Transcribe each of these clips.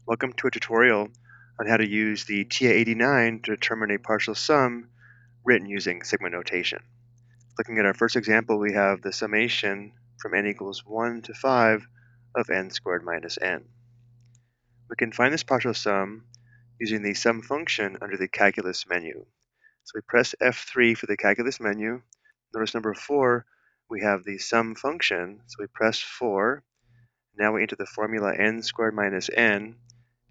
Welcome to a tutorial on how to use the TI-89 to determine a partial sum written using sigma notation. Looking at our first example, we have the summation from n equals 1 to 5 of n squared minus n. We can find this partial sum using the sum function under the calculus menu. So we press F3 for the calculus menu. Notice number 4, we have the sum function, so we press 4. Now we enter the formula n squared minus n.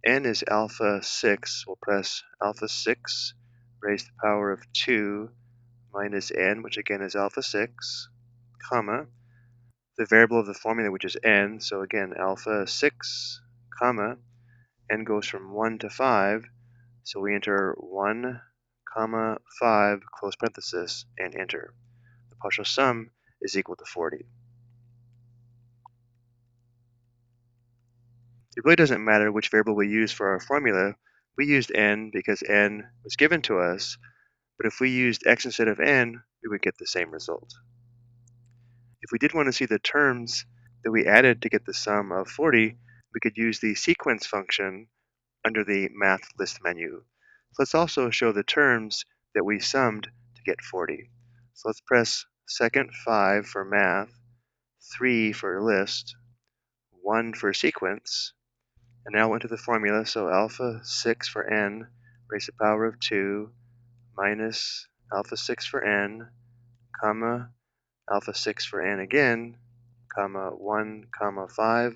N is alpha 6. We'll press alpha 6 raised to the power of 2 minus n, which again is alpha 6, comma, the variable of the formula, which is n. So again, alpha 6, comma, n goes from 1 to 5. So we enter 1, comma, 5, close parenthesis, and enter. The partial sum is equal to 40. It really doesn't matter which variable we use for our formula. We used n because n was given to us, but if we used x instead of n, we would get the same result. If we did want to see the terms that we added to get the sum of 40, we could use the sequence function under the math list menu. So let's also show the terms that we summed to get 40. So let's press second 5 for math, 3 for list, 1 for sequence, and now enter the formula. So alpha 6 for n raised to the power of 2 minus alpha 6 for n, comma, alpha 6 for n again, comma, 1, comma, 5,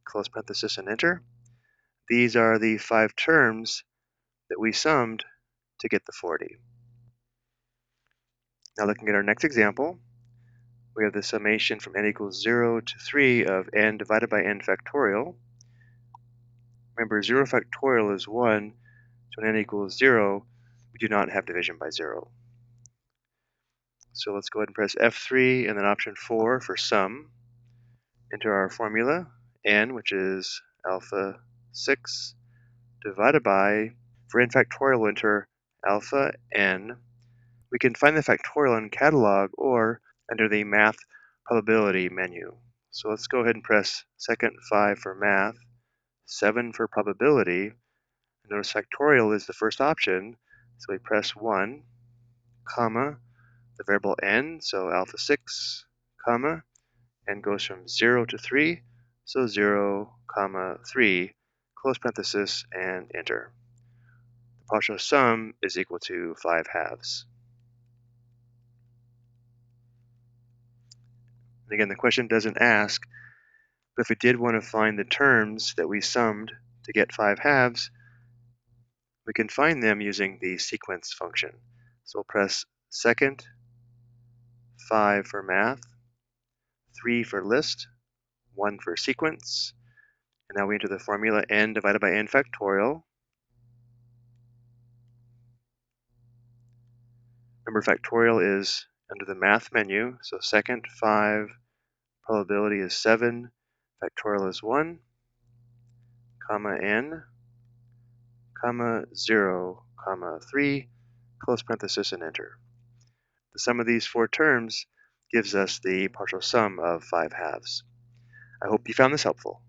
close parenthesis, and enter. These are the 5 terms that we summed to get the 40. Now looking at our next example, we have the summation from n equals 0 to 3 of n divided by n factorial. Remember, 0 factorial is 1, so when n equals 0, we do not have division by 0. So let's go ahead and press F3 and then option 4 for sum. Enter our formula, n, which is alpha 6, divided by, for n factorial, we'll enter alpha n. We can find the factorial in catalog or under the math probability menu. So let's go ahead and press second 5 for math, 7 for probability. Notice factorial is the first option, so we press 1, comma, the variable n, so alpha 6, comma, n goes from 0 to 3, so 0, comma, 3, close parenthesis, and enter. The partial sum is equal to 5 halves. And again, the question doesn't ask, but if we did want to find the terms that we summed to get 5 halves, we can find them using the sequence function. So we'll press second 5 for math, 3 for list, 1 for sequence, and now we enter the formula n divided by n factorial. Remember, factorial is under the math menu, so second 5, probability is 7, factorial is 1, comma n, comma 0, comma 3, close parenthesis, and enter. The sum of these 4 terms gives us the partial sum of 5 halves. I hope you found this helpful.